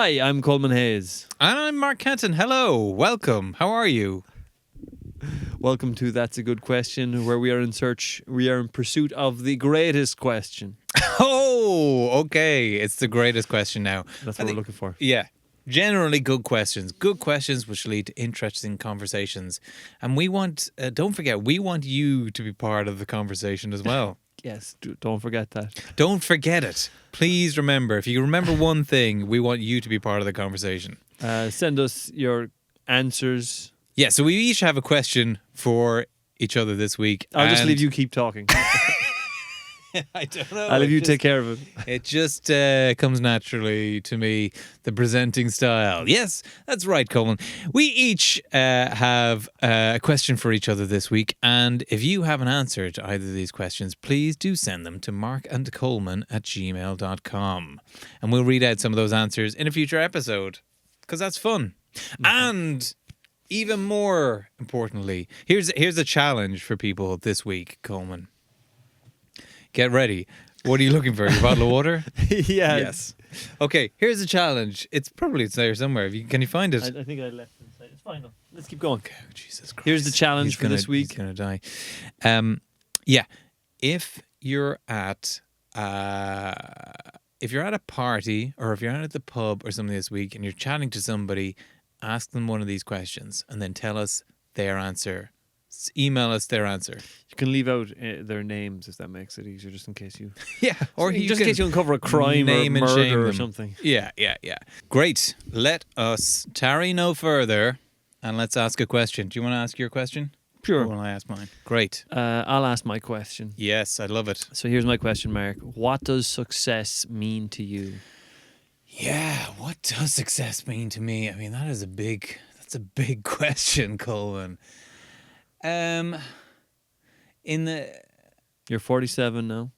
Hi, I'm Coleman Hayes. And I'm Mark Kenton. Hello, welcome. How are you? Welcome to That's a Good Question, where we are in pursuit of the greatest question. Oh, okay. It's the greatest question now. That's what we're looking for. Yeah. Generally good questions. Good questions which lead to interesting conversations. And we want, don't forget, we want you to be part of the conversation as well. Yes, don't forget that. Don't forget it. Please remember, if you remember one thing, we want you to be part of the conversation. Send us your answers. Yeah, so we each have a question for each other this week. I'll just leave you keep talking. I don't know. I'll leave you take care of it. It just comes naturally to me, the presenting style. Yes, that's right, Coleman. We each have a question for each other this week, and if you have an answer to either of these questions, please do send them to markandcoleman@gmail.com. And we'll read out some of those answers in a future episode, because that's fun. Mm-hmm. And even more importantly, here's a challenge for people this week, Coleman. Get ready. What are you looking for? Your bottle of water? Yeah. Yes. Okay, here's a challenge. It's there somewhere. Can you find it? I think I left it inside. It's fine. Though. Let's keep going. Okay, Jesus Christ. Here's the challenge for this week. He's going to die. Yeah. If you're at a party or if you're out at the pub or something this week and you're chatting to somebody, ask them one of these questions and then tell us their answer. Email us their answer. You can leave out their names if that makes it easier, just in case you. Yeah, or just in case you uncover a crime or murder or something. Yeah. Great. Let us tarry no further, and let's ask a question. Do you want to ask your question? Sure. Or will I ask mine? Great. I'll ask my question. Yes, I love it. So here's my question, Mark. What does success mean to you? Yeah, what does success mean to me? I mean, that's a big question, Colin. You're 47 now.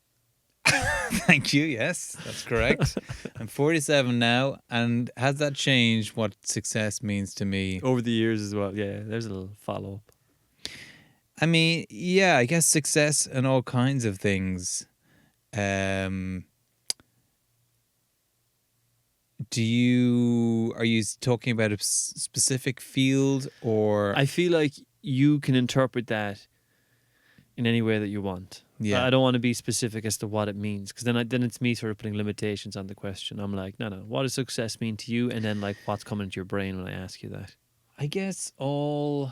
Thank you. Yes, that's correct. I'm 47 now, and has that changed what success means to me over the years as well? Yeah, there's a little follow up. I mean, yeah, I guess success and all kinds of things. Are you talking about a specific field, or? I feel like you can interpret that in any way that you want. Yeah. I don't want to be specific as to what it means, because then it's me sort of putting limitations on the question. I'm like, no. What does success mean to you? And then like, what's coming into your brain when I ask you that? I guess all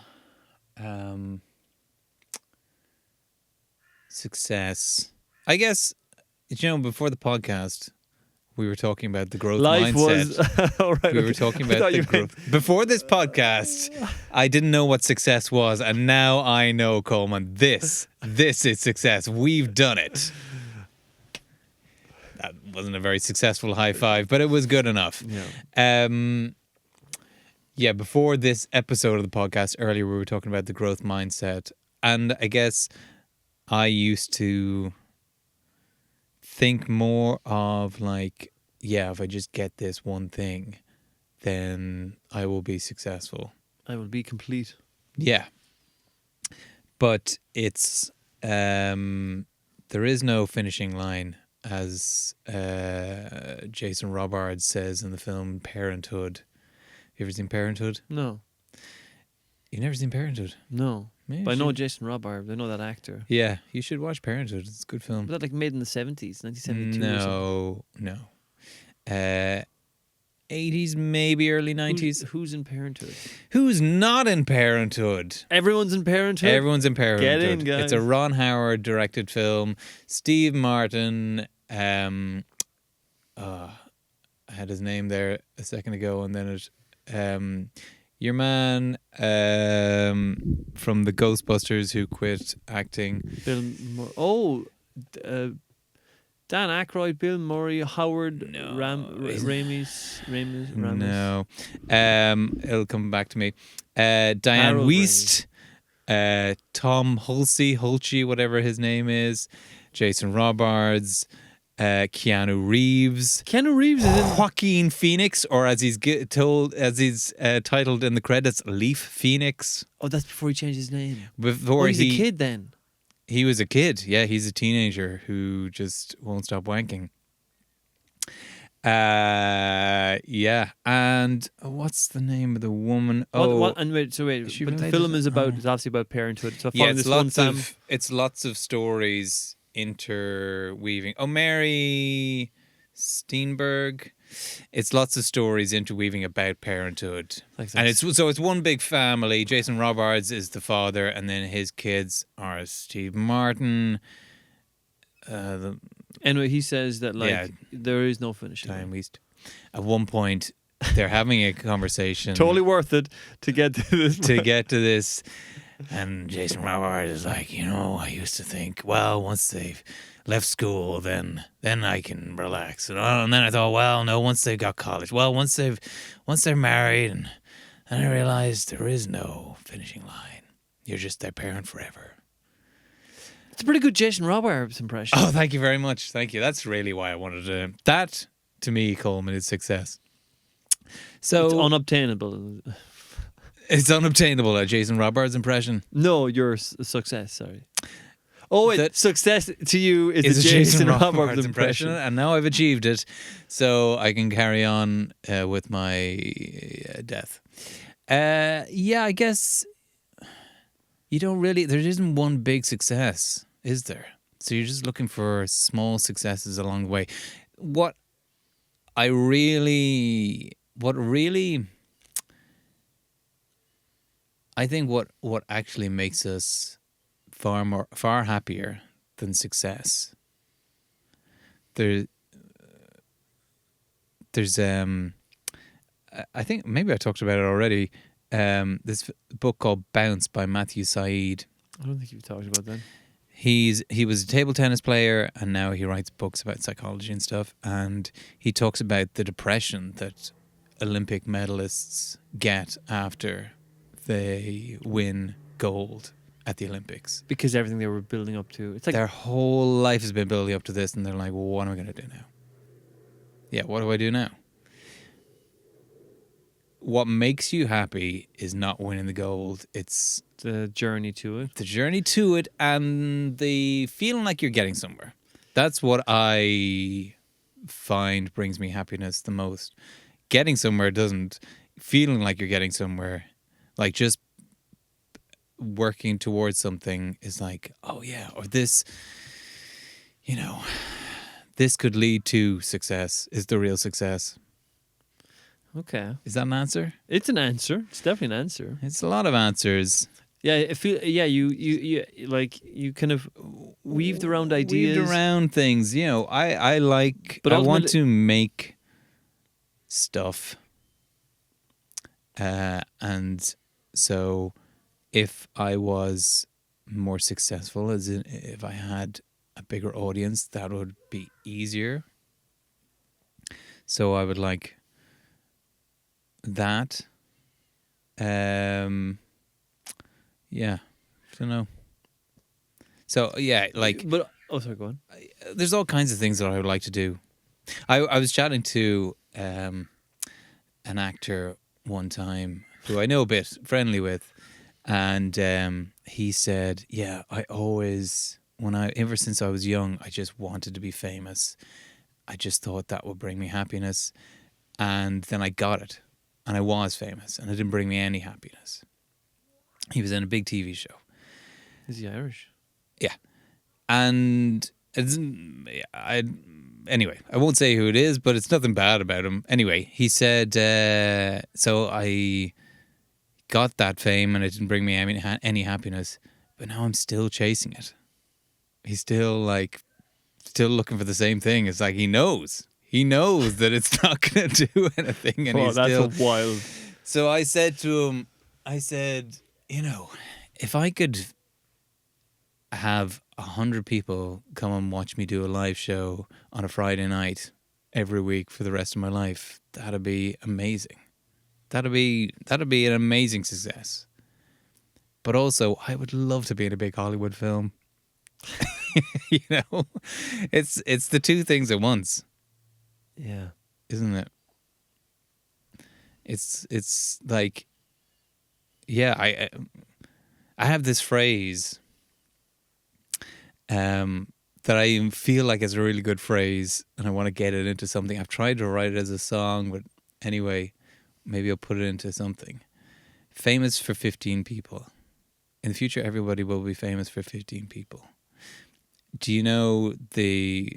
success. I guess, before the podcast, we were talking about the growth mindset. We were talking about the growth. Before this podcast, I didn't know what success was, and now I know, Coleman. This is success. We've done it. That wasn't a very successful high five, but it was good enough. Yeah. Before this episode of the podcast, earlier we were talking about the growth mindset, and I guess I used to think more of like, if I just get this one thing, then I will be successful. I will be complete. Yeah. But it's, there is no finishing line, as Jason Robards says in the film Parenthood. You ever seen Parenthood? No. You've never seen Parenthood? No. Maybe but I know Jason Robards. I know that actor. Yeah, you should watch Parenthood. It's a good film. Was that like made in the 70s, 1972 or something? No. 80s, maybe early 90s. Who's in Parenthood? Who's not in Parenthood? Everyone's in Parenthood? Everyone's in Parenthood. Get in, guys. It's a Ron Howard directed film. Steve Martin, I had his name there a second ago, and then it, your man from the Ghostbusters who quit acting. Dan Aykroyd, Bill Murray, Howard, No. Ramis. No. It'll come back to me. Diane Harold Wiest, Tom Hulce, whatever his name is, Jason Robards, Keanu Reeves. Keanu Reeves is in Joaquin Phoenix, or as he's titled in the credits, Leaf Phoenix. Oh, that's before he changed his name. Before he's a kid then. He was a kid. Yeah, he's a teenager who just won't stop wanking. Yeah. And what's the name of the woman? What? And wait. So wait. she But the related film to- is about. oh. It's obviously about parenthood. So Yeah, following this one fam. it's lots of stories interweaving. Oh, Mary Steenburgen. It's lots of stories interweaving about parenthood. And it's one big family. Jason Robards is the father, and then his kids are Steve Martin. Anyway, he says that there is no finishing Time line. waste. At one point, they're having a conversation. Totally worth it to get to this. To get to this. And Jason Robards is like, I used to think, well, once they've left school, then I can relax. And then I thought, well, no, once they've got college. Well, once they're married, and I realized there is no finishing line. You're just their parent forever. It's a pretty good Jason Robards impression. Oh, thank you very much. Thank you. That's really why I wanted to. That, to me, Coleman, is success. So it's unobtainable. It's unobtainable, a Jason Robards impression. No, your success, sorry. Oh, wait, success to you is a Jason Robards impression. And now I've achieved it, so I can carry on with my death. I guess you don't really, there isn't one big success, is there? So you're just looking for small successes along the way. What I think what actually makes us far happier than success. There's I think maybe I talked about it already. This book called Bounce by Matthew Said. I don't think you've talked about that. He was a table tennis player, and now he writes books about psychology and stuff. And he talks about the depression that Olympic medalists get after they win gold at the Olympics. Because everything they were building up to. It's like their whole life has been building up to this, and they're like, well, what am I going to do now? Yeah, what do I do now? What makes you happy is not winning the gold. It's the journey to it. The journey to it and the feeling like you're getting somewhere. That's what I find brings me happiness the most. Getting somewhere doesn't. Feeling like you're getting somewhere, like just working towards something is like, oh yeah, or this, this could lead to success is the real success. Okay. Is that an answer? It's an answer. It's definitely an answer. It's a lot of answers. Yeah, you kind of weaved around ideas. Weaved around things. I want to make stuff. And so if I was more successful, as in if I had a bigger audience, that would be easier. So I would like that. Yeah, I don't know. So yeah, like. But sorry, go on. There's all kinds of things that I would like to do. I was chatting to an actor one time who I know a bit, friendly with, and he said, "Yeah, I always, ever since I was young, I just wanted to be famous. I just thought that would bring me happiness, and then I got it, and I was famous, and it didn't bring me any happiness." He was in a big TV show. Is he Irish? Yeah, and anyway, I won't say who it is, but it's nothing bad about him. Anyway, he said, so I got that fame and it didn't bring me any happiness, but now I'm still chasing it. He's still looking for the same thing. It's like he knows that it's not going to do anything. And he's that's wild. So I said to him, if I could have 100 people come and watch me do a live show on a Friday night every week for the rest of my life, that'd be amazing. That'd be an amazing success. But also, I would love to be in a big Hollywood film. It's the two things at once. Yeah, isn't it? It's like, yeah. I have this phrase. that I feel like is a really good phrase and I want to get it into something. I've tried to write it as a song, but anyway, maybe I'll put it into something. Famous for 15 people. In the future, everybody will be famous for 15 people. Do you know the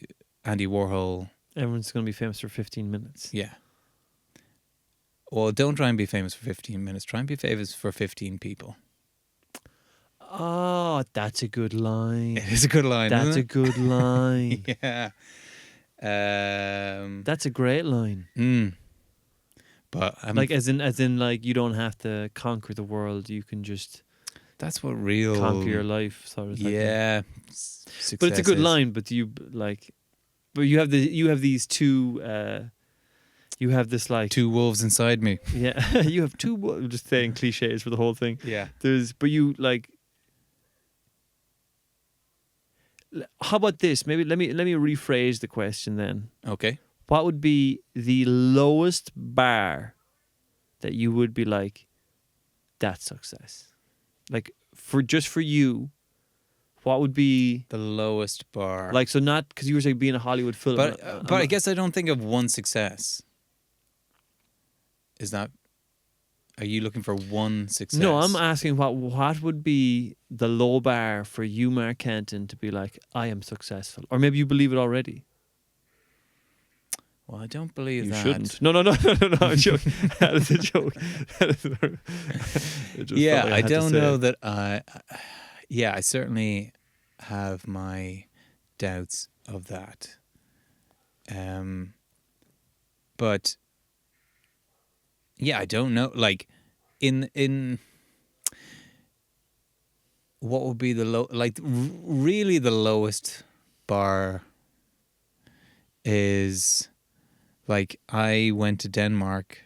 Andy Warhol? Everyone's going to be famous for 15 minutes. Yeah. Well, don't try and be famous for 15 minutes. Try and be famous for 15 people. Oh, that's a good line. It is a good line, That's isn't a good line. it? Yeah. That's a great line. But like as in like you don't have to conquer the world. You can just that's what real conquer your life. Sort of yeah. But it's a good line. But you like, but you have these two. You have this like two wolves inside me. Yeah, you have two. Just saying cliches for the whole thing. Yeah. But you like. How about this? Maybe let me rephrase the question then. Okay. What would be the lowest bar that you would be like, that's success? Like for you, what would be the lowest bar? Like, so not because you were saying being a Hollywood film, but I guess I don't think of one success. Is that? Are you looking for one success? No, I'm asking what would be the low bar for you, Mark Kenton, to be like, I am successful, or maybe you believe it already. Well, I don't believe you that. Shouldn't. No. I'm joking. That is a joke. Yeah, I don't know that yeah, I certainly have my doubts of that. But yeah, I don't know. Like, in what would be the low? Like, really, the lowest bar is like I went to Denmark,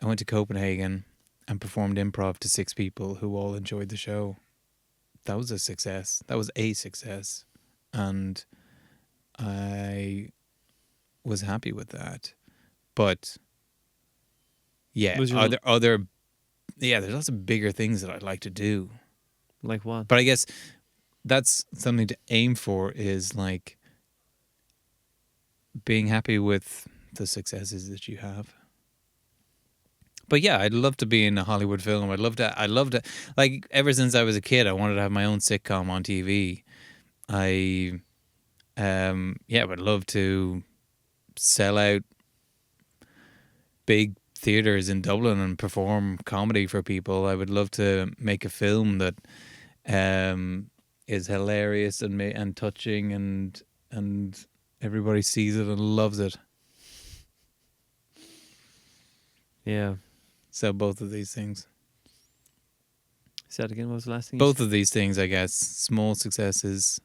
I went to Copenhagen, and performed improv to 6 people who all enjoyed the show. That was a success. That was a success, and I was happy with that. But yeah, are there other? Yeah, there's lots of bigger things that I'd like to do. Like what? But I guess that's something to aim for, is like being happy with the successes that you have. But yeah, I'd love to be in a Hollywood film. I'd love to, like, ever since I was a kid, I wanted to have my own sitcom on TV. I would love to sell out big theaters in Dublin and perform comedy for people. I would love to make a film that is hilarious and touching and everybody sees it and loves it. Yeah. So both of these things. Say that again. What was the last thing? Both of these things, I guess. Small successes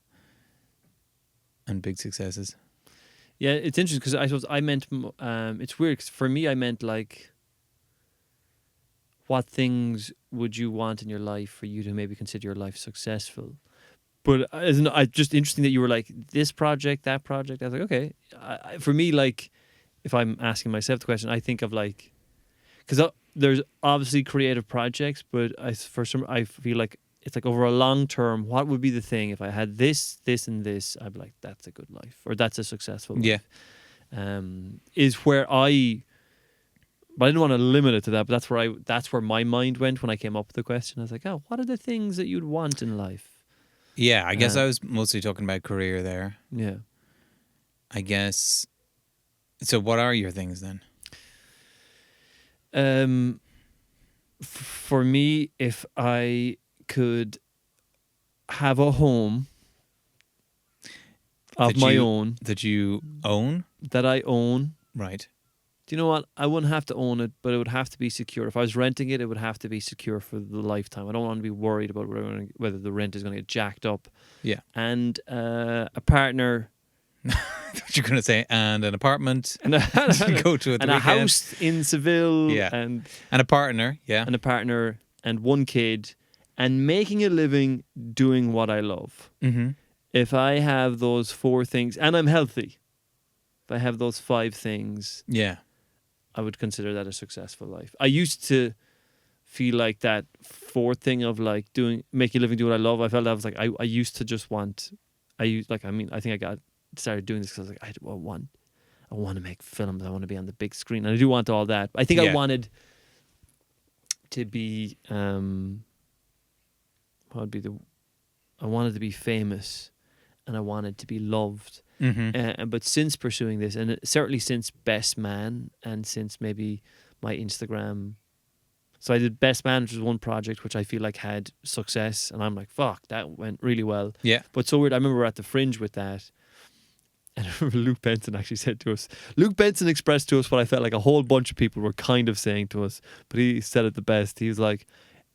and big successes. Yeah, it's interesting because I suppose I meant, it's weird because for me I meant like, what things would you want in your life for you to maybe consider your life successful? But isn't it just interesting that you were like, this project, that project? I was like, okay. For me, like, if I'm asking myself the question, I think of like, because there's obviously creative projects, but I feel like it's like over a long term, what would be the thing if I had this, and this? I'd be like, that's a good life, or that's a successful life. Yeah, is where but I didn't want to limit it to that. But that's where my mind went when I came up with the question. I was like, oh, what are the things that you'd want in life? Yeah, I guess I was mostly talking about career there. Yeah, I guess. So, what are your things then? For me, if I could have a home of my own that you own, that I own, right? Do you know what? I wouldn't have to own it, but it would have to be secure. If I was renting it, it would have to be secure for the lifetime. I don't want to be worried about whether the rent is going to get jacked up. Yeah, and a partner. What you're going to say? And an apartment, and go to it, and a house in Seville, yeah, and a partner, yeah, and a partner, and 1 kid, and making a living doing what I love. Mm-hmm. If I have those 4 things, and I'm healthy, if I have those 5 things, yeah, I would consider that a successful life. I used to feel like that 4th thing of like making a living, do what I love. I felt I was like, I used to just want I think I started doing this because I was like, I want to make films. I want to be on the big screen, and I do want all that. I think I wanted to be, I wanted to be famous, and I wanted to be loved. But since pursuing this, and certainly since Best Man, and since maybe my Instagram. So I did Best Man, which was one project which I feel like had success, and I'm like, fuck, that went really well. Yeah. But so weird. I remember we were at the Fringe with that, and I remember Luke Benson actually said to us, Luke Benson expressed to us what I felt like a whole bunch of people were kind of saying to us, but he said it the best. He was like,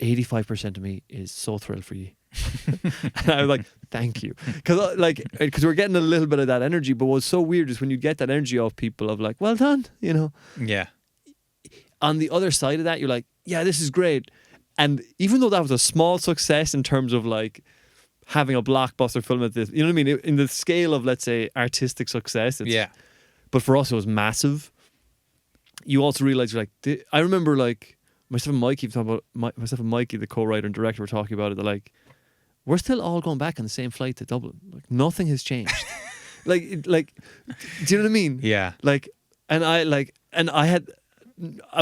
85% of me is so thrilled for you. And I was like, thank you. Because we're getting a little bit of that energy, but what's so weird is when you get that energy off people of like, well done, you know. Yeah. On the other side of that, you're like, yeah, this is great. And even though that was a small success in terms of like having a blockbuster film at this, you know what I mean? In the scale of, let's say, artistic success. But for us, it was massive. You also realize you're like, I remember like myself and Mikey, the co-writer and director, were talking about it. They're like, we're still all going back on the same flight to Dublin. Like nothing has changed. like, do you know what I mean? Yeah. Like, and I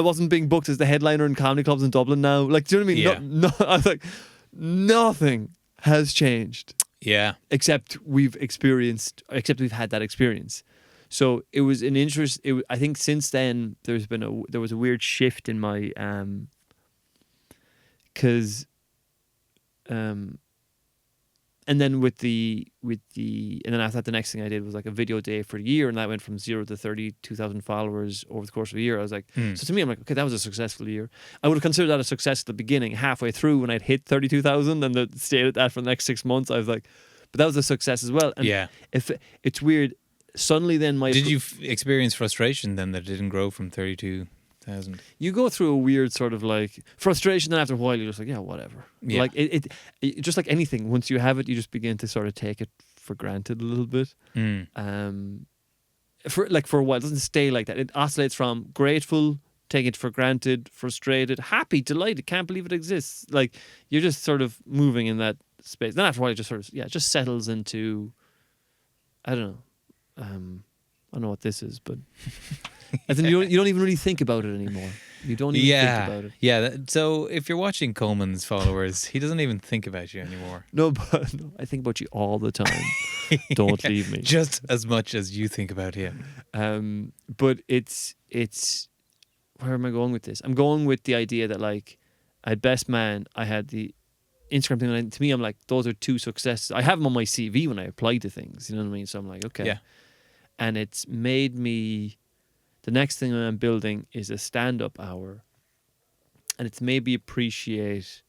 wasn't being booked as the headliner in comedy clubs in Dublin now. Like, do you know what I mean? Yeah. I was like, nothing has changed. Yeah. Except we've had that experience. So it was an interest. I think since then there was a weird shift in my because and then and then after that, the next thing I did was like a video day for a year, and that went from 0 to 32,000 followers over the course of a year. I was like, so to me, I'm like, okay, that was a successful year. I would have considered that a success at the beginning. Halfway through, when I'd hit 32,000 and stayed at that for the next 6 months, I was like, but that was a success as well. And if it's weird, suddenly then did you experience frustration then that it didn't grow from 32,000? You go through a weird sort of like frustration, then after a while you're just like, yeah, whatever. Yeah. Like it just like anything, once you have it, you just begin to sort of take it for granted a little bit. For a while, it doesn't stay like that. It oscillates from grateful, taking it for granted, frustrated, happy, delighted, can't believe it exists. Like you're just sort of moving in that space. Then after a while, it just sort of it just settles into, I don't know. I don't know what this is, but as in you don't even really think about it anymore. You don't even think about it. Yeah. So if you're watching Coleman's followers, he doesn't even think about you anymore. No, I think about you all the time. Don't leave me. Just as much as you think about him. But it's where am I going with this? I'm going with the idea that like I had Best Man, I had the Instagram thing, and to me I'm like, those are two successes. I have them on my CV when I apply to things, you know what I mean? So I'm like, okay. Yeah. And it's made me, the next thing I'm building is a stand-up hour, and it's made me appreciate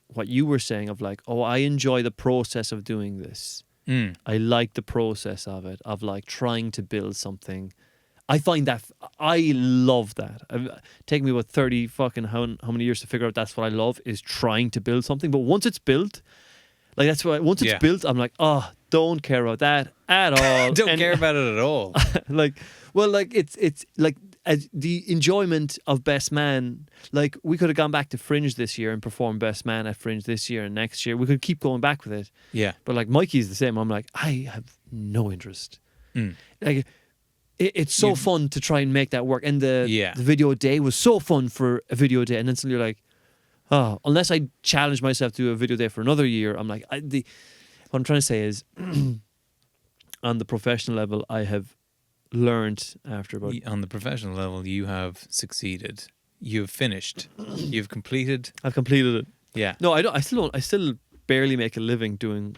what you were saying of like, oh, I enjoy the process of doing this. I like the process of it, of like trying to build something. I find that, I love that. It's taken me about 30 fucking how many years to figure out that's what I love, is trying to build something. But once it's built, like that's why once it's built, I'm like, oh, don't care about that at all. Don't care about it at all. It's like the enjoyment of Best Man. Like we could have gone back to Fringe this year and performed Best Man at Fringe this year and next year. We could keep going back with it. Yeah. But like Mikey's the same. I'm like, I have no interest. Like it's so fun to try and make that work. And the video day was so fun for a video day. And then suddenly you're like, oh, unless I challenge myself to do a video day for another year, I'm like, what I'm trying to say is, on the professional level, I have learned after about... On the professional level, you have succeeded. You've finished. You've completed. I've completed it. Yeah. No, I don't. I still barely make a living doing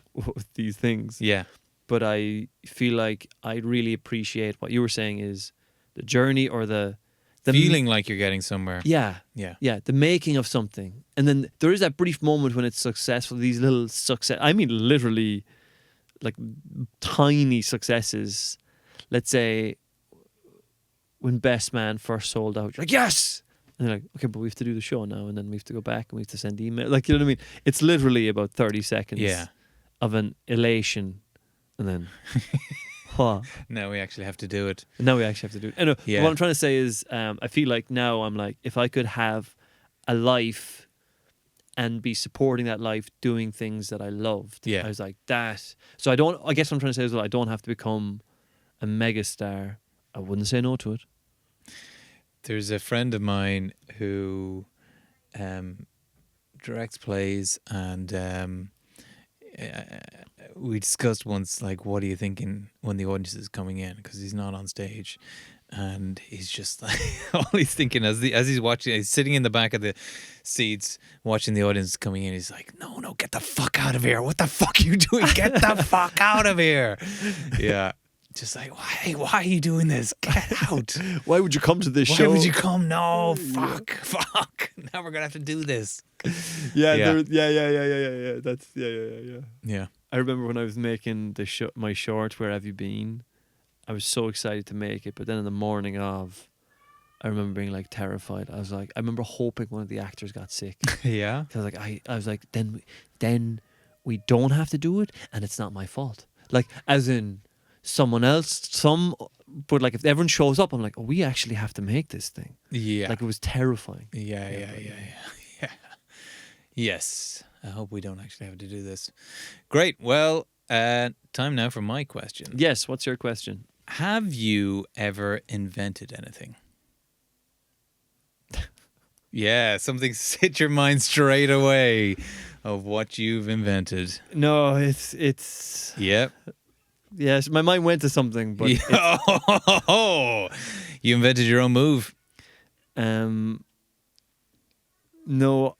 these things. Yeah. But I feel like I really appreciate what you were saying is the journey, or the feeling like you're getting somewhere. Yeah. The making of something. And then there is that brief moment when it's successful, these little success. I mean, literally, like tiny successes. Let's say when Best Man first sold out, you're like, yes! And you're like, okay, but we have to do the show now, and then we have to go back and we have to send email. Like, you know what I mean? It's literally about 30 seconds of an elation, and then... Now we actually have to do it. Anyway, what I'm trying to say is, I feel like now I'm like, if I could have a life and be supporting that life, doing things that I loved. Yeah. I was like that. So I guess what I'm trying to say is, well, I don't have to become a megastar. I wouldn't say no to it. There's a friend of mine who directs plays, and we discussed once, like, what are you thinking when the audience is coming in, because he's not on stage, and he's just like all he's thinking as he's watching, he's sitting in the back of the seats watching the audience coming in, he's like, no, get the fuck out of here, what the fuck are you doing, get the fuck out of here. Yeah. Just like, why are you doing this? Get out. Why would you come to this show? Why would you come? No, fuck. Now we're going to have to do this. Yeah. Yeah. That's, yeah. Yeah. I remember when I was making my short, Where Have You Been? I was so excited to make it, but then in the morning of, I remember being like terrified. I remember hoping one of the actors got sick. Yeah. Because I was like, then we don't have to do it, and it's not my fault. Like, as in, someone else, but like if everyone shows up, I'm like, oh, we actually have to make this thing. Yeah. Like, it was terrifying. Yeah. Yes. I hope we don't actually have to do this. Great. Well, time now for my question. Yes. What's your question? Have you ever invented anything? Yeah, something hit your mind straight away of what you've invented. No, it's. Yep. Yes, my mind went to something, but oh, you invented your own move. No,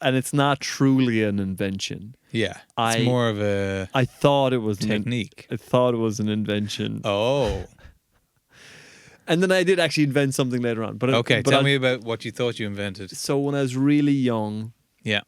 and it's not truly an invention. Yeah, it's more of a. I thought it was technique. I thought it was an invention. Oh, and then I did actually invent something later on. But tell me about what you thought you invented. So when I was really young, yeah.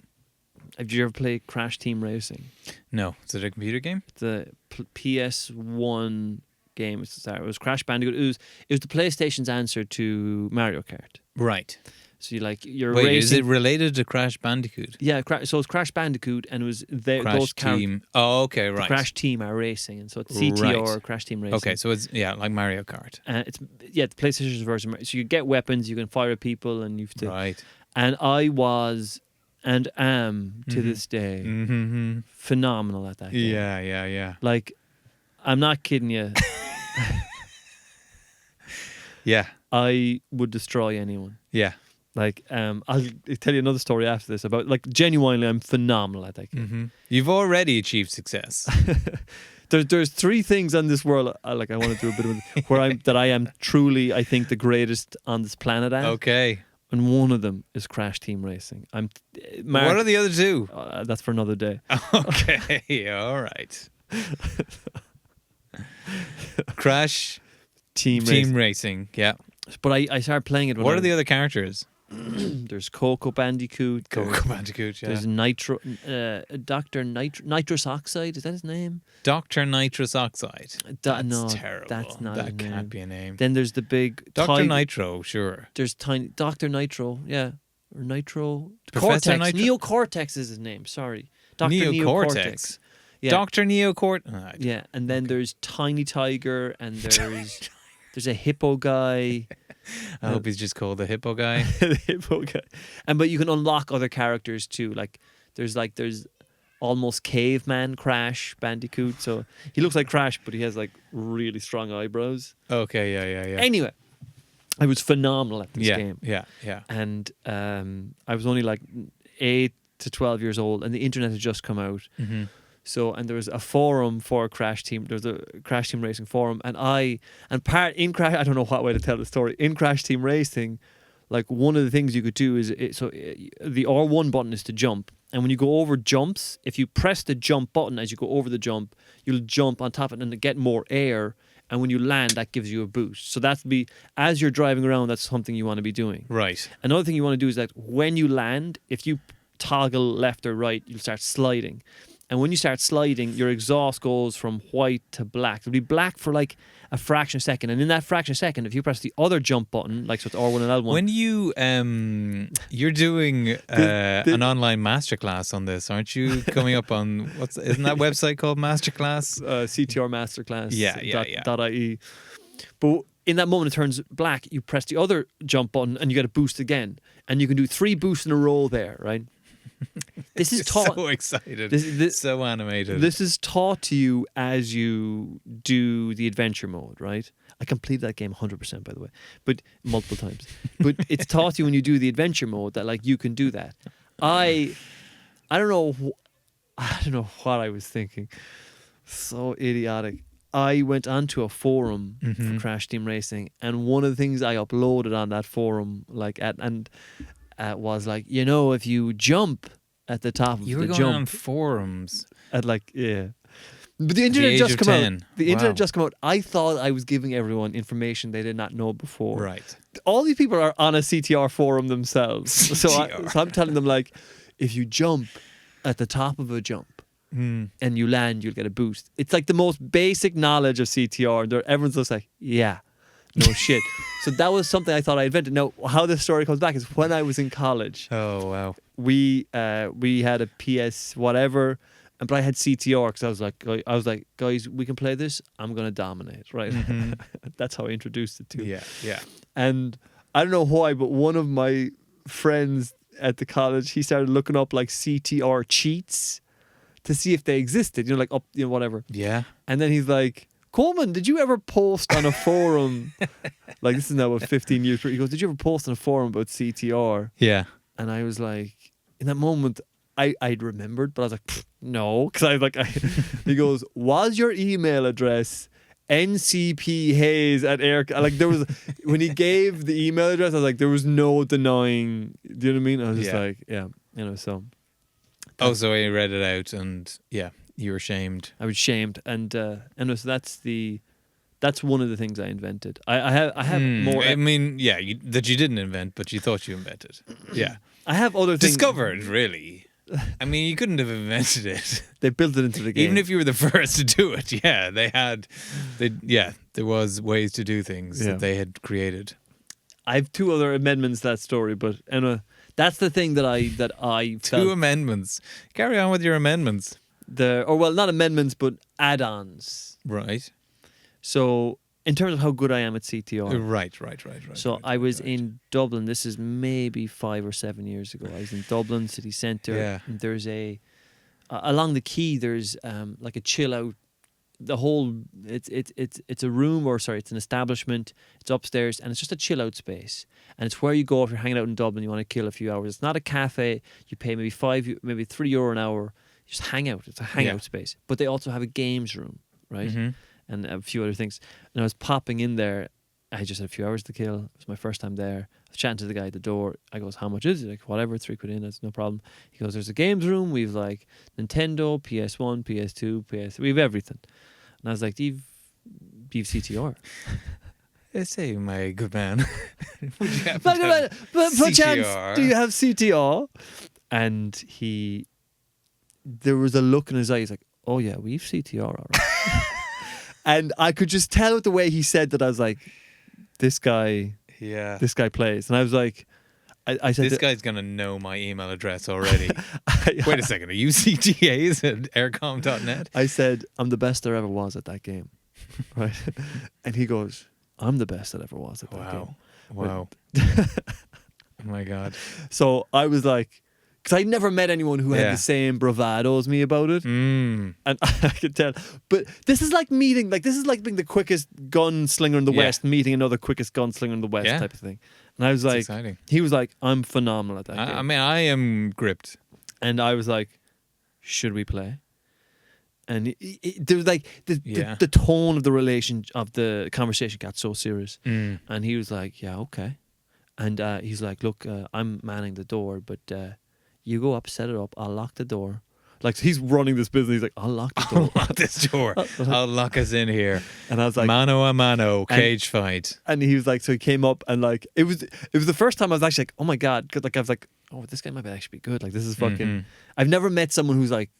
Have you ever played Crash Team Racing? No. Is it a computer game? It's a PS1 game. It was Crash Bandicoot. It was the PlayStation's answer to Mario Kart. Right. So you're Wait, racing. Is it related to Crash Bandicoot? Yeah, so it's Crash Bandicoot, and it was Crash Team. Oh, okay, right. The Crash Team are racing, and so it's CTR or Crash Team Racing. Okay, so it's like Mario Kart. The PlayStation's version. So you get weapons, you can fire at people, and you have to. Right. And I was and am to this day phenomenal at that game. Yeah. Like, I'm not kidding you. Yeah. I would destroy anyone. Yeah. Like, I'll tell you another story after this about, like, genuinely, I'm phenomenal at that game. Mm-hmm. You've already achieved success. There's three things on this world I want to do a bit of where I am truly, I think, the greatest on this planet at. Okay. And one of them is Crash Team Racing. What are the other two? That's for another day. Okay, all right. Crash Team Racing. Yeah. But I started playing it. What are the other characters? There's Coco Bandicoot. Bandicoot, yeah. There's Dr. Nitrous Oxide. Is that his name? Dr. Nitrous Oxide. That's terrible. That's not that a name. can't be a name. Then there's the big Dr. Nitro, sure. There's tiny Dr. Nitro, yeah. Or Nitro. Professor Cortex. Nitro? Neocortex is his name, sorry. Dr. Neocortex. Yeah. Dr. Neocortex. Yeah, and then there's Tiny Tiger, and there's a hippo guy. I hope he's just called the hippo guy. The hippo guy. But you can unlock other characters too. Like there's almost caveman Crash Bandicoot. So he looks like Crash, but he has like really strong eyebrows. Okay, yeah. Anyway, I was phenomenal at this game. Yeah. And I was only like 8 to 12 years old, and the internet had just come out. Mm-hmm. So, and there was a forum for Crash Team. There was a Crash Team Racing forum, and I don't know what way to tell the story. In Crash Team Racing, like, one of the things you could do is the R1 button is to jump, and when you go over jumps, if you press the jump button as you go over the jump, you'll jump on top of it and get more air. And when you land, that gives you a boost. So as you're driving around, that's something you want to be doing. Right. Another thing you want to do is that when you land, if you toggle left or right, you'll start sliding. And when you start sliding, your exhaust goes from white to black. It'll be black for like a fraction of a second. And in that fraction of a second, if you press the other jump button, like so it's R1 and L1. When you're doing an online masterclass on this, aren't you? Coming up on, isn't that website called Masterclass? CTR Masterclass. Yeah. .ie. But in that moment it turns black, you press the other jump button and you get a boost again. And you can do 3 boosts in a row there, right? This is taught. So excited. So animated. This is taught to you as you do the adventure mode, right? I completed that game 100%, by the way, but multiple times. But it's taught you when you do the adventure mode that like you can do that. I don't know. I don't know what I was thinking. So idiotic. I went onto a forum for Crash Team Racing, and one of the things I uploaded on that forum, was like, if you jump at the top of you were the going jump on forums at like but the internet just come out. The internet just come out. I thought I was giving everyone information they did not know before. Right. All these people are on a CTR forum themselves. So I'm telling them like, if you jump at the top of a jump and you land, you'll get a boost. It's like the most basic knowledge of CTR. Everyone's just like, yeah, no shit. So that was something I thought I invented. Now, how this story comes back is when I was in college. Oh, wow. We had a PS whatever, but I had CTR because I was like, guys, we can play this. I'm gonna dominate, right? That's how I introduced it to. Yeah. And I don't know why, but one of my friends at the college, he started looking up like CTR cheats to see if they existed. Whatever. Yeah. And then he's like, Coleman, did you ever post on a forum? Like, this is now about 15 years. He goes, did you ever post on a forum about CTR? Yeah. And I was like, in that moment, I'd remembered, but I was like, no. Because he goes, was your email address ncphayes@air? Like, there was, when he gave the email address, I was like, there was no denying. Do you know what I mean? I was just like, yeah, so. So I read it out and yeah. You were shamed. I was shamed, and so that's one of the things I invented. I have more. I mean, yeah, that you didn't invent, but you thought you invented. Yeah, I have other things discovered. Really, I mean, you couldn't have invented it. They built it into the game, even if you were the first to do it. Yeah, there was ways to do things that they had created. I have two other amendments to that story, but that's the thing that I two amendments. Carry on with your amendments. Not amendments, but add-ons. Right. So, in terms of how good I am at CTR. Right. So, I was in Dublin. This is maybe 5 or 7 years ago. I was in Dublin city centre. Yeah. And there's along the quay, there's like a chill out. The whole, it's a room, it's an establishment. It's upstairs, and it's just a chill out space. And it's where you go if you're hanging out in Dublin. You want to kill a few hours. It's not a cafe. You pay maybe €3 an hour. Just hang out. It's a hangout space. But they also have a games room, right? And a few other things. And I was popping in there. I just had a few hours to kill. It was my first time there. I was chatting to the guy at the door. I goes, how much is it? Like, whatever, £3 in, that's no problem. He goes, there's a games room. We've like Nintendo, PS1, PS2, PS3. We have everything. And I was like, do you have CTR? I say, my good man. Would you have but CTR? Do you have CTR? And there was a look in his eye. He's like, oh yeah, we've CTR, all right. And I could just tell with the way he said that. I was like, this guy plays. And I was like, I said, this guy's going to know my email address already. Wait a second, are you CTAs at aircom.net? I said, I'm the best there ever was at that game. Right? And he goes, I'm the best that ever was at that game. Wow. Oh my God. So I was like, because I'd never met anyone who had the same bravado as me about it. And I could tell. But this is like being the quickest gunslinger in the West, meeting another quickest gunslinger in the West type of thing. And I was like, exciting. He was like, I'm phenomenal at that game. I mean, I am gripped. And I was like, should we play? And there was like the tone of the conversation got so serious. And he was like, yeah, okay. And he's like, look, I'm manning the door, but you go up, set it up, I'll lock the door. Like, he's running this business. He's like, I'll lock the door. I'll lock this door. I'll lock us in here. And I was like, mano a mano, cage fight. And he was like, so he came up and like, it was the first time I was actually like, oh my God. Cause like, I was like, oh, this guy might actually be good. Like, this is fucking, I've never met someone who's like,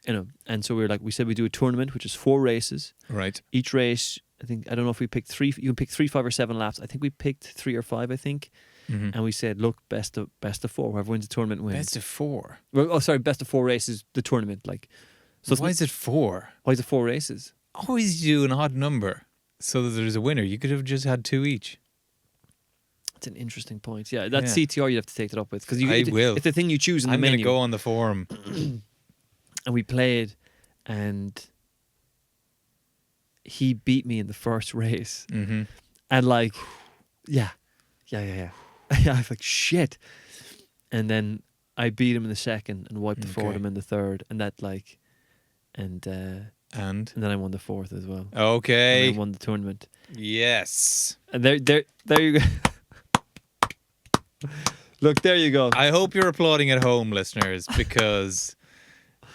and so we said we do a tournament, which is 4 races. Right. Each race, I don't know if we picked 3, you can pick 3, 5 or 7 laps. I think we picked 3 or 5, I think. And we said, look, best of 4. Whoever wins the tournament wins. Best of 4? Well, best of 4 races, the tournament. Like, so why is it 4? Why is it 4 races? Always do an odd number so that there's a winner. You could have just had 2 each. That's an interesting point. Yeah, that's CTR you have to take it up with. Because I will. It's the thing you choose in the menu. I'm going to go on the forum. And we played, and he beat me in the first race. Mm-hmm. And like, yeah. I was like, shit. And then I beat him in the second and wiped the floor with him in the third. And that like, and then I won the fourth as well. Okay. And I won the tournament. Yes. And there you go. Look, there you go. I hope you're applauding at home, listeners, because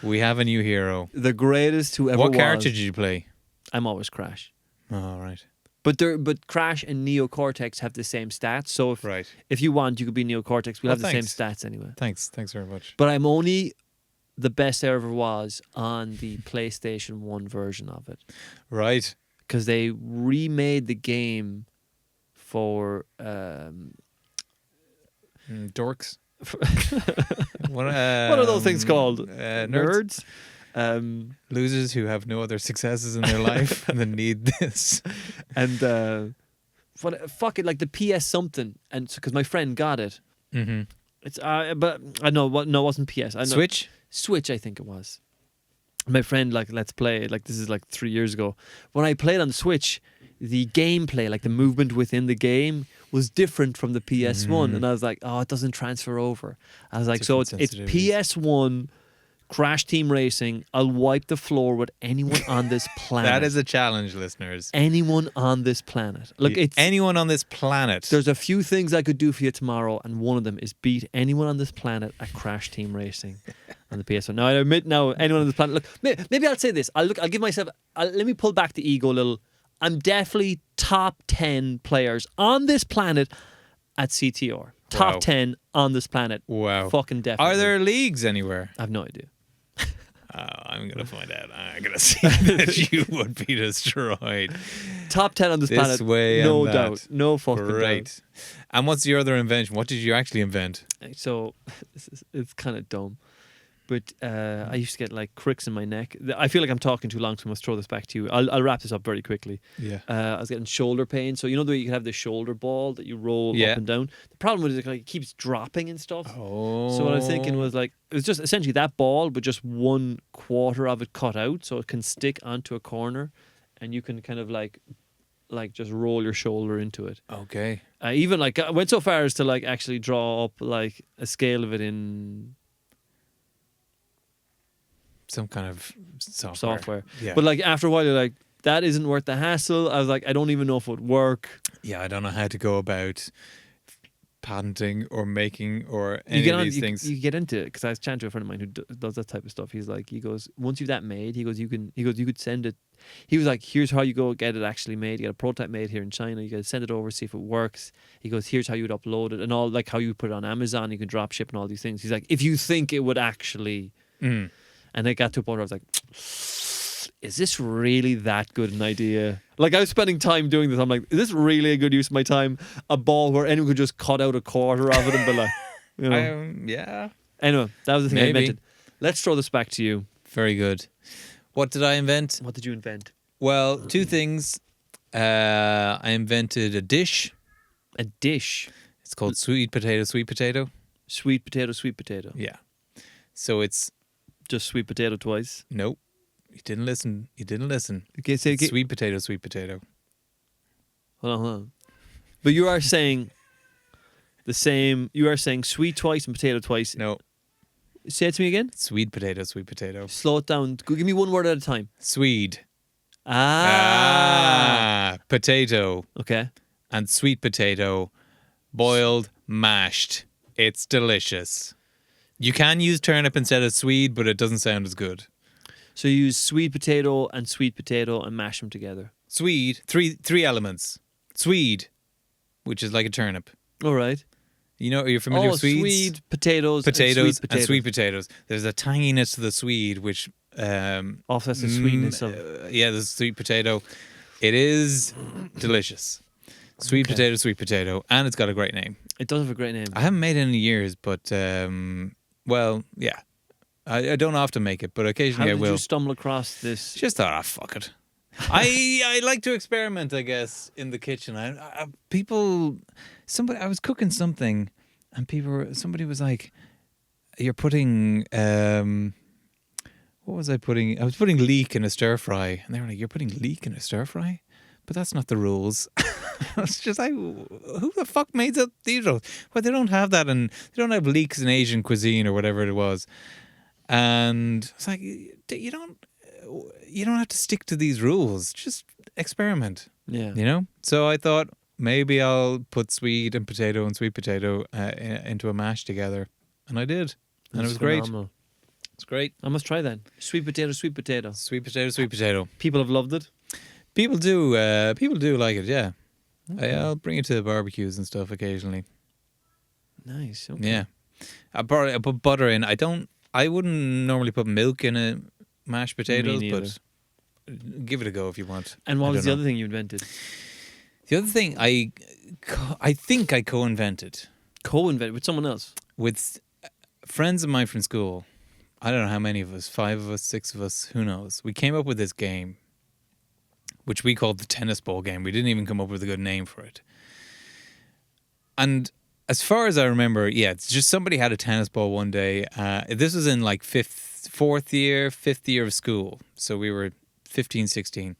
we have a new hero. The greatest who ever was. What character did you play? I'm always Crash. Oh, right. But Crash and Neocortex have the same stats. So if you want, you could be Neocortex. We'll have the same stats anyway. Thanks very much. But I'm only the best there ever was on the PlayStation 1 version of it. Right. Because they remade the game for... dorks. What are those things called? Nerds. Losers who have no other successes in their life and then need this. And fuck it, like the PS something, and because my friend got it. Mm-hmm. It's but I know what. No, it wasn't PS. I know. Switch, I think it was. My friend like, let's play. Like this is like 3 years ago. When I played on the Switch, the gameplay, like the movement within the game, was different from the PS1, and I was like, oh, it doesn't transfer over. I was like, so it's PS1 Crash Team Racing. I'll wipe the floor with anyone on this planet. That is a challenge, listeners. Anyone on this planet. Look, it's anyone on this planet. There's a few things I could do for you tomorrow, and one of them is beat anyone on this planet at Crash Team Racing on the PS1. Now I admit, anyone on this planet. Look, maybe I'll say this. I'll give myself. Let me pull back the ego a little. I'm definitely top 10 players on this planet at CTR. Top 10 on this planet. Wow. Fucking definitely. Are there leagues anywhere? I have no idea. I'm going to find out. I'm going to see that you would be destroyed. Top 10 on this planet. Way no doubt. No fucking doubt. And what's your other invention? What did you actually invent? So, it's kind of dumb. But I used to get like cricks in my neck. I feel like I'm talking too long, so I must throw this back to you. I'll wrap this up very quickly. Yeah. I was getting shoulder pain. So you know the way you can have the shoulder ball that you roll up and down? The problem with it is like, it keeps dropping and stuff. Oh. So what I was thinking was like, it was just essentially that ball, but just 1/4 of it cut out, so it can stick onto a corner, and you can kind of like just roll your shoulder into it. Okay. Even like I went so far as to like actually draw up like a scale of it in some kind of software. Yeah. But like after a while, you're like, that isn't worth the hassle. I was like, I don't even know if it would work. Yeah, I don't know how to go about patenting or making or any of these things. You get into it because I was chatting to a friend of mine who does that type of stuff. He's like, he goes, once you've that made, you could send it. He was like, here's how you go get it actually made. You get a prototype made here in China. You got to send it over, see if it works. He goes, here's how you would upload it and all, like how you put it on Amazon. You can drop ship and all these things. He's like, if you think it would actually. And I got to a point where I was like, is this really that good an idea? Like, I was spending time doing this. I'm like, is this really a good use of my time? A ball where anyone could just cut out 1/4 of it and be like, you know. Yeah. Anyway, that was the thing I invented. Let's throw this back to you. Very good. What did I invent? What did you invent? Well, 2 things. I invented a dish. A dish? It's called sweet potato, sweet potato. Sweet potato, sweet potato. Yeah. So it's... Just sweet potato twice? Nope. You didn't listen. Okay, say again. Sweet potato, sweet potato. Hold on. But you are saying the same. You are saying sweet twice and potato twice. No. Say it to me again. Sweet potato, sweet potato. Slow it down. Give me one word at a time. Swede. Okay. Potato. And sweet potato, boiled, mashed. It's delicious. You can use turnip instead of swede, but it doesn't sound as good. So you use sweet potato and mash them together. Swede, three elements. Swede, which is like a turnip. All right. You know, you're familiar with swedes? Swede, potatoes, and sweet potatoes. There's a tanginess to the swede, which... offsets the sweetness of... yeah, the sweet potato. It is delicious. Sweet potato, sweet potato. And it's got a great name. It does have a great name. I haven't made it in years, but... well, yeah. I don't often make it, but occasionally I will. How did you stumble across this? Just thought, fuck it. I like to experiment, I guess, in the kitchen. I was cooking something, and somebody was like, "You're putting what was I putting? I was putting leek in a stir fry," and they were like, "You're putting leek in a stir fry?" But that's not the rules. I was just like, who the fuck made up these rules? Well, they don't have that, and they don't have leeks in Asian cuisine or whatever it was. And it's like, you don't have to stick to these rules. Just experiment. Yeah. You know? So I thought maybe I'll put sweet potato into a mash together. And I did. And it was phenomenal. Great. It's great. I must try that. Sweet potato, sweet potato. Sweet potato. People have loved it. People do like it, yeah. Okay. I'll bring it to barbecues and stuff occasionally. Nice. Okay. Yeah. I put butter in. I wouldn't normally put milk in a mashed potatoes, but give it a go if you want. And what was the other thing you invented? The other thing I think I co-invented. Co-invented with someone else? With friends of mine from school. I don't know how many of us, 5 of us, 6 of us, who knows. We came up with this game, which we called the tennis ball game. We didn't even come up with a good name for it. And as far as I remember, yeah, it's just somebody had a tennis ball one day. This was in like fifth year of school. So we were 15, 16.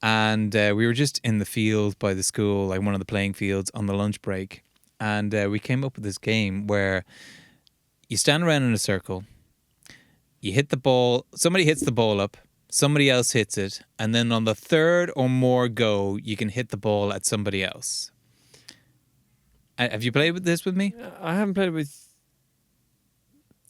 And we were just in the field by the school, like one of the playing fields on the lunch break. And we came up with this game where you stand around in a circle, you hit the ball, somebody hits the ball up, somebody else hits it, and then on the third or more go, you can hit the ball at somebody else. Have you played with this with me? I haven't played with...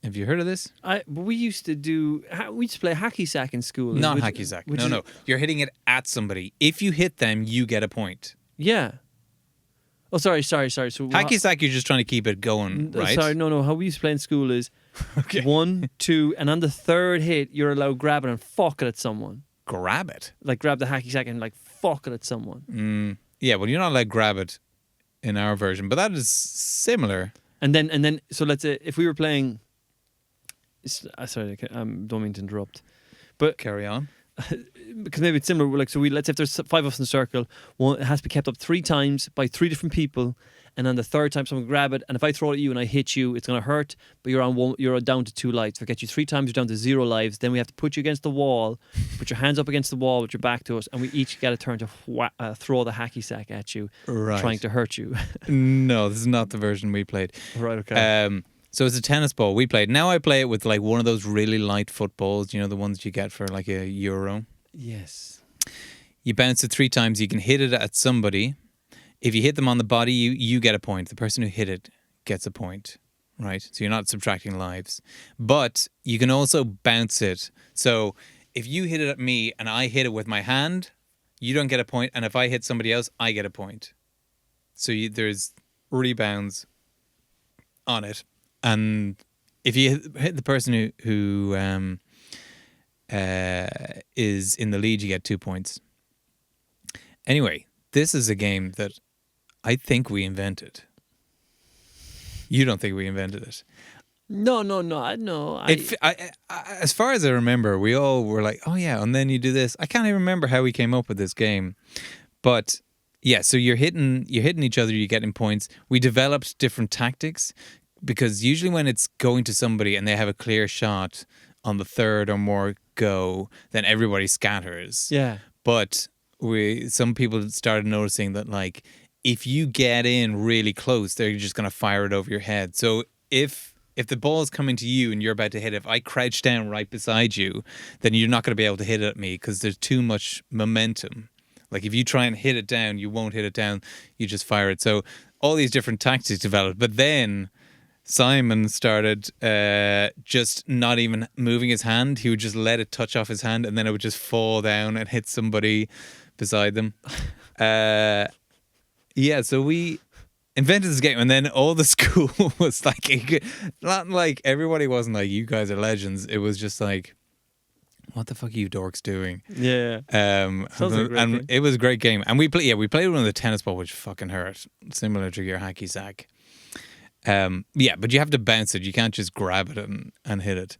Have you heard of this? We used to play hacky sack in school. Not hacky sack. No. You're hitting it at somebody. If you hit them, you get a point. Yeah. Oh, sorry. So hacky sack, you're just trying to keep it going, right? Sorry, no. How we used to play in school is okay. 1, 2, and on the third hit, you're allowed to grab it and fuck it at someone. Grab it? Like grab the hacky sack and like fuck it at someone. Yeah, well, you're not allowed to grab it in our version, but that is similar. And then, so let's say if we were playing... Sorry, I don't mean to interrupt. But carry on. Because maybe it's similar. Like, so let's say if there's 5 of us in a circle, it has to be kept up 3 times by 3 different people, and on the third time someone grab it, and if I throw it at you and I hit you, it's going to hurt, but you're down to 2 lives. If I get you 3 times, you're down to 0 lives. Then we have to put you against the wall, put your hands up against the wall with your back to us, and we each get a turn to throw the hacky sack at you, trying to hurt you. No, this is not the version we played. Right, okay. So it's a tennis ball we played. Now I play it with like one of those really light footballs, you know, the ones you get for like a euro. Yes. You bounce it 3 times. You can hit it at somebody. If you hit them on the body, you get a point. The person who hit it gets a point, right? So you're not subtracting lives. But you can also bounce it. So if you hit it at me and I hit it with my hand, you don't get a point. And if I hit somebody else, I get a point. So there's rebounds on it. And if you hit the person who is in the lead, you get 2 points. Anyway, this is a game that I think we invented. You don't think we invented it? No. As far as I remember, we all were like, "Oh yeah," and then you do this. I can't even remember how we came up with this game, but yeah. So you're hitting each other. You're getting points. We developed different tactics. Because usually when it's going to somebody and they have a clear shot on the third or more go, then everybody scatters. Yeah. But some people started noticing that like if you get in really close, they're just going to fire it over your head. So if the ball is coming to you and you're about to hit it, if I crouch down right beside you, then you're not going to be able to hit it at me because there's too much momentum. Like if you try and hit it down, you won't hit it down. You just fire it. So all these different tactics developed. But then Simon started just not even moving his hand. He would just let it touch off his hand and then it would just fall down and hit somebody beside them. Yeah, so we invented this game and then all the school was like, not like everybody wasn't like, you guys are legends. It was just like, what the fuck are you dorks doing? Yeah. And it was a great game. And we played one of the tennis ball, which fucking hurt. Similar to your hacky sack. Yeah, but you have to bounce it. You can't just grab it and hit it.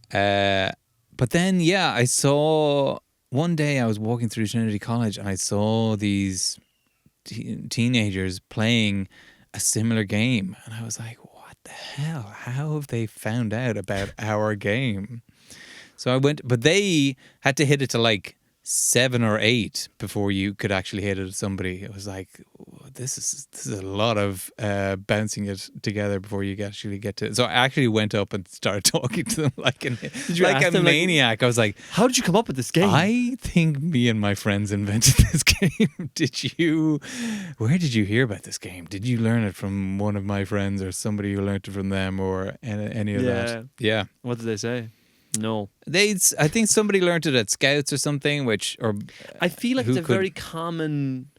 But then, yeah, I saw one day I was walking through Trinity College and I saw these teenagers playing a similar game, and I was like, what the hell? How have they found out about our game? So I went, but they had to hit it to like 7 or 8 before you could actually hit it at somebody. It was like, this is a lot of bouncing it together before you actually get to it. So I actually went up and started talking to them like a maniac. I was like, how did you come up with this game? I think me and my friends invented this game. Where did you hear about this game? Did you learn it from one of my friends or somebody who learned it from them or any of that? Yeah. What did they say? No. I think somebody learned it at Scouts or something, I feel like it's a very common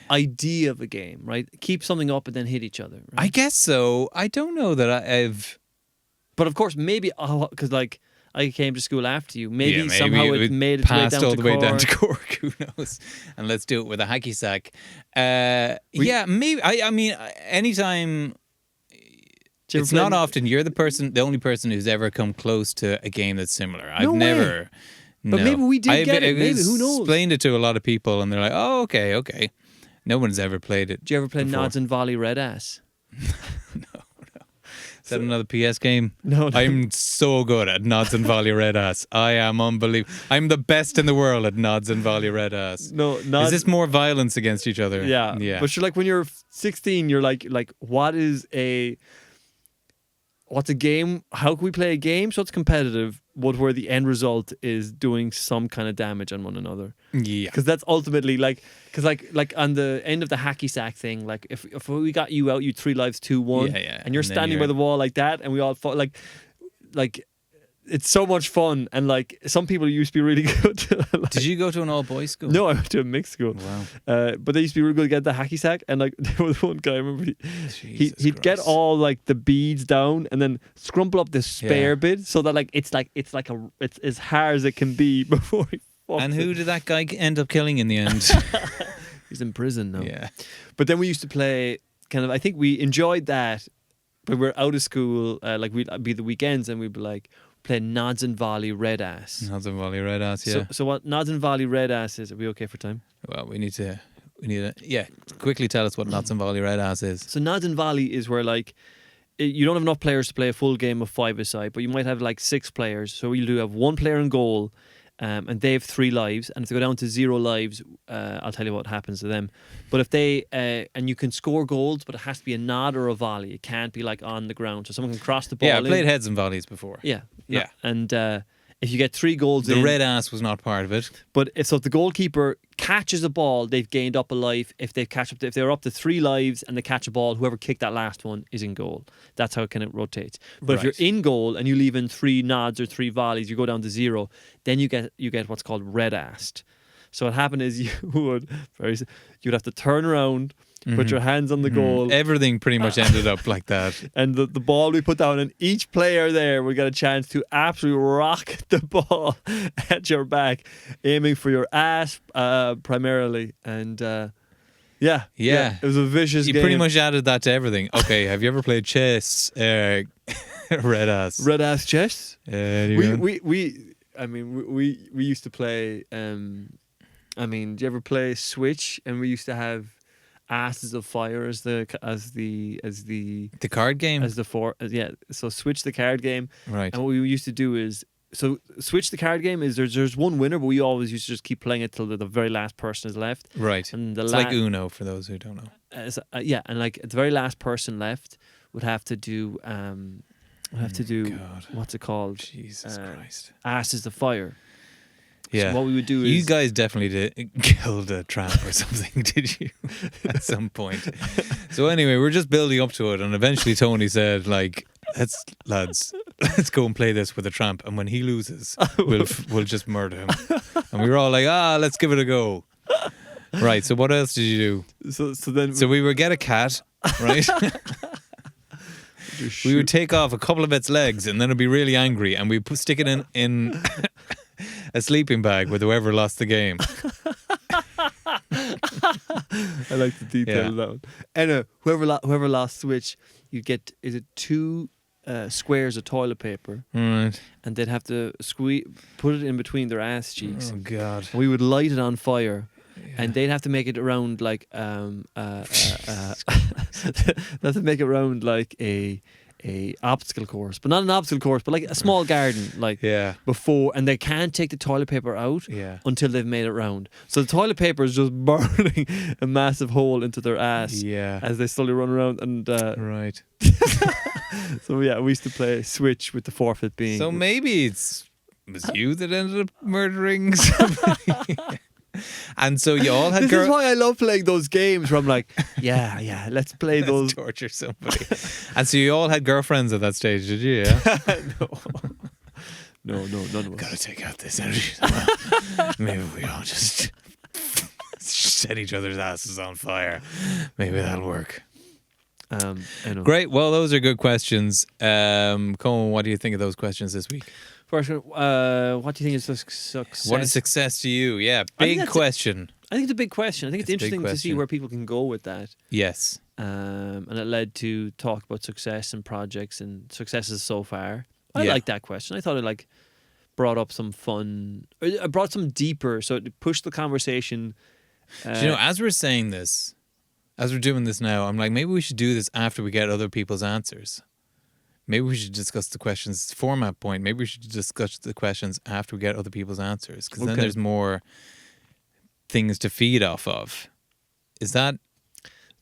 idea of a game, right? Keep something up and then hit each other. Right? I guess so. I don't know that I've... But of course, maybe, because like, I came to school after you. Maybe somehow it made its way down all to the way down to Cork. Who knows? And let's do it with a hacky sack. Maybe. I mean, anytime... It's not often. You're the only person who's ever come close to a game that's similar. I've never. But maybe we did get it. Maybe, who knows? Explained it to a lot of people, and they're like, "Oh, okay." No one's ever played it. Did you ever play Nods and Volley Red Ass? No. Is that another PS game? No. I'm so good at Nods and Volley Red Ass. I am unbelievable. I'm the best in the world at Nods and Volley Red Ass. No, is this more violence against each other? Yeah. But you're like, when you're 16, you're like, what's a game? How can we play a game so it's competitive, but where the end result is doing some kind of damage on one another? Yeah, because that's ultimately like on the end of the hacky sack thing. Like if we got you out, you 3 lives 2-1, and you're standing by the wall like that, and we all fought like. It's so much fun, and like some people used to be really good. Did you go to an all-boys school? No, I went to a mixed school. Wow. But they used to be really good at getting the hacky sack, and like there was one guy I remember he'd get all like the beads down and then scrumple up this spare bit so that it's as hard as it can be before he fucks And who did that guy end up killing in the end? He's in prison now. Yeah. But then we used to play I think we enjoyed that, but we're out of school, like we'd be the weekends and we'd be like, play Nods and Volley Red Ass. Nods and Volley Red Ass, yeah. So what Nods and Volley Red Ass is? Are we okay for time? Well, we need to quickly tell us what Nods and Volley Red Ass is. So Nods and Volley is where like you don't have enough players to play a full game of 5-a-side, but you might have like 6 players. So you do have 1 player in goal, and they have 3 lives. And if they go down to 0 lives, I'll tell you what happens to them. But if they and you can score goals, but it has to be a nod or a volley. It can't be like on the ground, so someone can cross the ball. Yeah, I played heads and volleys before. Yeah. And if you get 3 goals the red ass was not part of it. But if the goalkeeper catches a ball, they've gained up a life. If they're up to 3 lives and they catch a ball, whoever kicked that last one is in goal. That's how it kind of rotates. But if you're in goal and you leave in 3 nods or 3 volleys, you go down to 0. Then you get what's called red assed. So what happened is you'd have to turn around, put your hands on the goal. Everything pretty much ended up like that. And the ball we put down, and each player there will get a chance to absolutely rock the ball at your back, aiming for your ass primarily. And it was a vicious game. You pretty much added that to everything. Okay, have you ever played chess? Red ass. Red ass chess? We used to play. Do you ever play Switch? And we used to have Asses of Fire as the card game, so Switch the card game, right? And what we used to do is, so Switch the card game is there's one winner, but we always used to just keep playing it till the very last person is left, right? And it's like Uno for those who don't know. And like the very last person left would have to do what's it called? Jesus Christ! Asses of Fire. Yeah. So what we would do is... You guys definitely killed a tramp or something, did you? At some point. So anyway, we're just building up to it, and eventually Tony said, like, let's go and play this with a tramp, and when he loses, we'll just murder him. And we were all like, let's give it a go. Right, so what else did you do? So we would get a cat, right? We would take off a couple of its legs, and then it'd be really angry, and we'd stick it in a sleeping bag with whoever lost the game. I like the detail of that one. And whoever lost Switch, you get, is it 2 squares of toilet paper, Right. and they'd have to put it in between their ass cheeks. Oh God. And we would light it on fire. Yeah. And they'd have to make it around like they'd have to make it around like a obstacle course, but not an obstacle course, but like a small garden, like before. And they can't take the toilet paper out until they've made it round. So the toilet paper is just burning a massive hole into their ass as they slowly run around. And right. So yeah, we used to play Switch with the forfeit being. So maybe it was you that ended up murdering somebody. And so you all had. This is why I love playing those games where I'm like, yeah, let's play those. Torture somebody. And so you all had girlfriends at that stage, did you? Yeah. No, none of us. Gotta take out this energy. Maybe we all just set each other's asses on fire. Maybe that'll work. I know. Great. Well, those are good questions. Colin, what do you think of those questions this week? First, what do you think is success? What is success to you? Yeah, big question. I think it's a big question. I think it's interesting to see where people can go with that. Yes. And it led to talk about success and projects and successes so far. I like that question. I thought it brought up some fun. It brought some deeper, so it pushed the conversation. As we're saying this, as we're doing this now, I'm like, maybe we should do this after we get other people's answers. Maybe we should discuss the questions format point. Maybe we should discuss the questions after we get other people's answers, because then there's more things to feed off of. Is that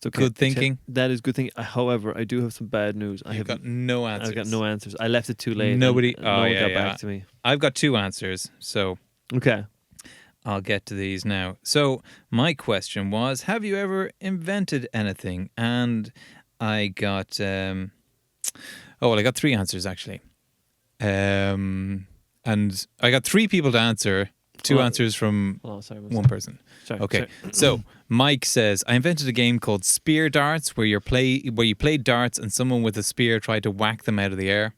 good thinking? That is good thinking. However, I do have some bad news. I've got no answers. I've got no answers. I left it too late. Nobody. No one got back to me. I've got 2 answers. So okay, I'll get to these now. So my question was: have you ever invented anything? And I got. I got 3 answers actually. And I got 3 people to answer, 2 answers from one person. Sorry. Okay. So Mike says, I invented a game called Spear Darts where you played darts and someone with a spear tried to whack them out of the air.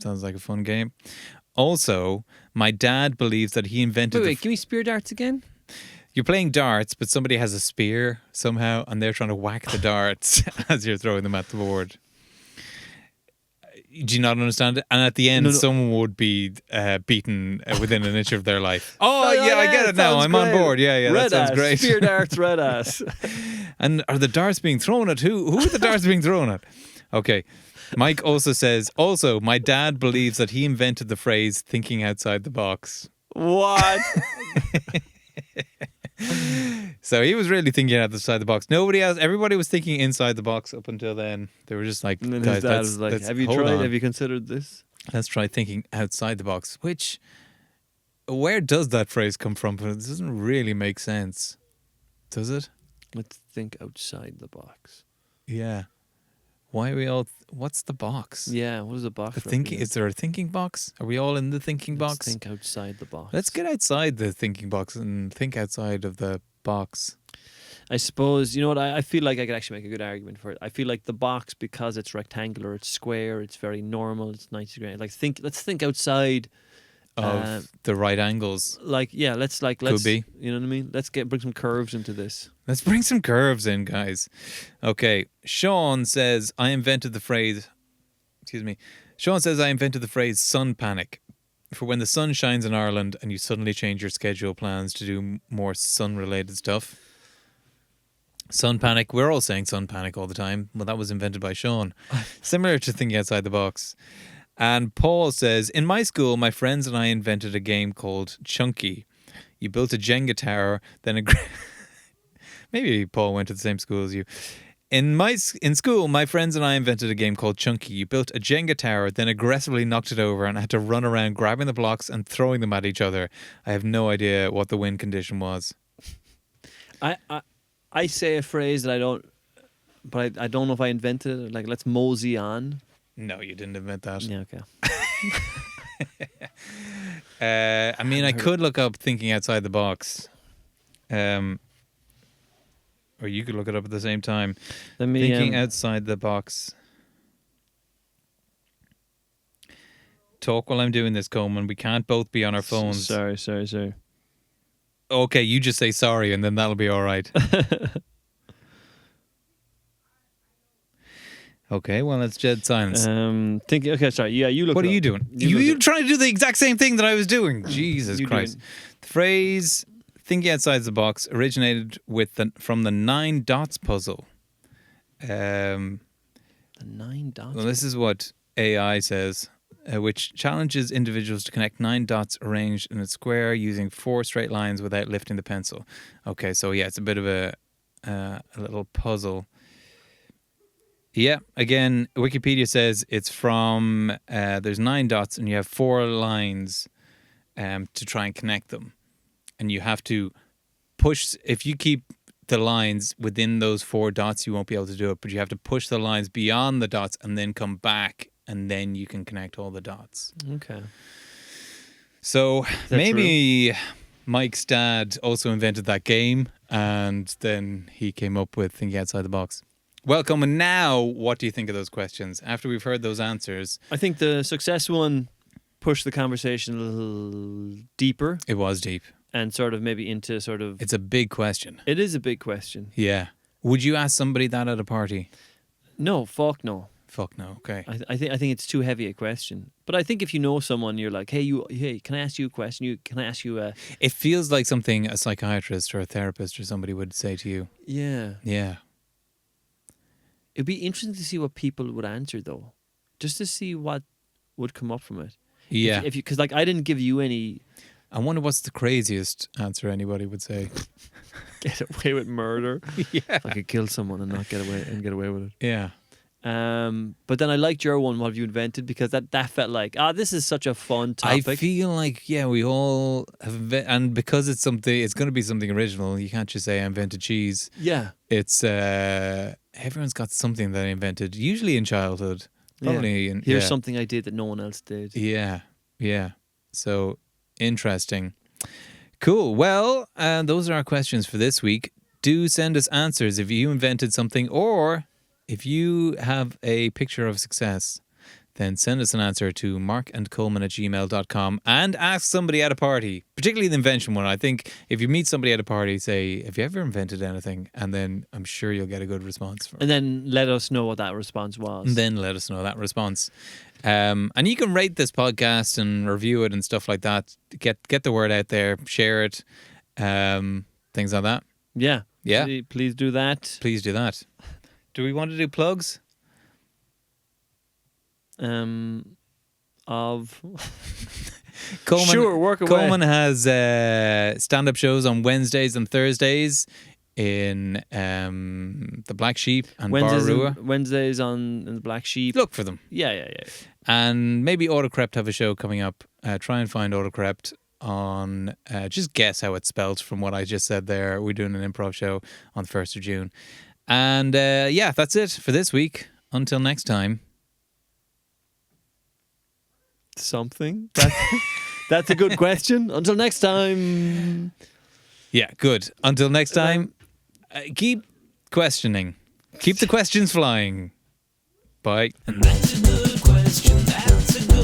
Sounds like a fun game. Also, my dad believes that he invented... Wait, give me Spear Darts again? You're playing darts, but somebody has a spear somehow and they're trying to whack the darts as you're throwing them at the board. Do you not understand it? And at the end, someone would be beaten within an inch of their life. Oh, I get it now. I'm on board. Yeah, that sounds great. Spear darts, red ass. And are the darts being thrown at who? Who are the darts being thrown at? Okay. Mike also says, my dad believes that he invented the phrase thinking outside the box. What? So he was really thinking outside the box. Nobody else, everybody was thinking inside the box up until then. They were just like, and then his dad was like, have you tried? Have you considered this? Let's try thinking outside the box. Where does that phrase come from? It doesn't really make sense. Does it? Let's think outside the box. Yeah. Why are we all... what's the box? Yeah, what is the box? Is there a thinking box? Are we all in the thinking box? Let's think outside the box. Let's get outside the thinking box and think outside of the box. I suppose, you know what, I feel like I could actually make a good argument for it. I feel like the box, because it's rectangular, it's square, it's very normal, it's 90 degrees. Let's think outside... of the right angles. Let's could be. You know what I mean? Let's bring some curves into this. Let's bring some curves in, guys. Okay. Sean says I invented the phrase sun panic for when the sun shines in Ireland and you suddenly change your schedule plans to do more sun related stuff. Sun panic. We're all saying sun panic all the time. Well, that was invented by Sean. Similar to thinking outside the box. And Paul says, in my school, my friends and I invented a game called Chunky. You built a Jenga tower, then maybe Paul went to the same school as you. In school, my friends and I invented a game called Chunky. You built a Jenga tower, then aggressively knocked it over and had to run around grabbing the blocks and throwing them at each other. I have no idea what the win condition was. I say a phrase that I don't know if I invented it. Like, let's mosey on. No, you didn't invent that. Yeah, okay. I could look up thinking outside the box. Or you could look it up at the same time. Thinking outside the box. Talk while I'm doing this, Coleman. We can't both be on our phones. Sorry. Okay, you just say sorry and then that'll be all right. Okay, well, it's dead silence. Thinking. Okay, sorry. Yeah, you look. What are you doing? You trying to do the exact same thing that I was doing? Jesus Christ! The phrase "thinking outside the box" originated from the 9 dots puzzle. The 9 dots. Well, this is what AI says, which challenges individuals to connect 9 dots arranged in a square using 4 straight lines without lifting the pencil. Okay, so yeah, it's a bit of a little puzzle. Yeah, again, Wikipedia says it's from, there's 9 dots and you have 4 lines to try and connect them. And you have to push, if you keep the lines within those 4 dots, you won't be able to do it, but you have to push the lines beyond the dots and then come back, and then you can connect all the dots. Okay. So maybe Mike's dad also invented that game, and then he came up with thinking outside the box. Welcome, and now what do you think of those questions? After we've heard those answers. I think the success one pushed the conversation a little deeper. It was deep. And sort of maybe into sort of... It's a big question. It is a big question. Yeah. Would you ask somebody that at a party? No, fuck no. Fuck no, okay. I think it's too heavy a question. But I think if you know someone, you're like, hey, can I ask you a question? Can I ask you a... It feels like something a psychiatrist or a therapist or somebody would say to you. Yeah. Yeah. It'd be interesting to see what people would answer, though. Just to see what would come up from it. Yeah. Because like I didn't give you any... I wonder what's the craziest answer anybody would say. Get away with murder. Yeah. If I could kill someone and not get away with it. Yeah. But then I liked your one, what have you invented? Because that felt like, this is such a fun topic. I feel like, yeah, we all have, and because it's going to be something original, you can't just say I invented cheese. Yeah. It's, everyone's got something that I invented, usually in childhood. Probably. Yeah. Here's something I did that no one else did. Yeah. Yeah. So, interesting. Cool. Well, those are our questions for this week. Do send us answers if you invented something, or if you have a picture of success, then send us an answer to markandcoleman@gmail.com and ask somebody at a party, particularly the invention one. I think if you meet somebody at a party, say, have you ever invented anything? And then I'm sure you'll get a good response. And then let us know what that response was. And then let us know that response. And you can rate this podcast and review it and stuff like that. Get the word out there, share it, things like that. Yeah. Yeah. Please do that. Please do that. Do we want to do plugs? Of Coleman, sure, work away. Coleman has stand-up shows on Wednesdays and Thursdays in the Black Sheep and Barrua. Wednesdays on the Black Sheep. Look for them. Yeah. And maybe Autocrept have a show coming up. Try and find Autocrept on, just guess how it's spelled from what I just said there. We're doing an improv show on the 1st of June. And yeah, that's it for this week. Until next time. Something? That's a good question. Until next time. Yeah, good. Until next time, keep questioning. Keep the questions flying. Bye. And that's a good question. That's a good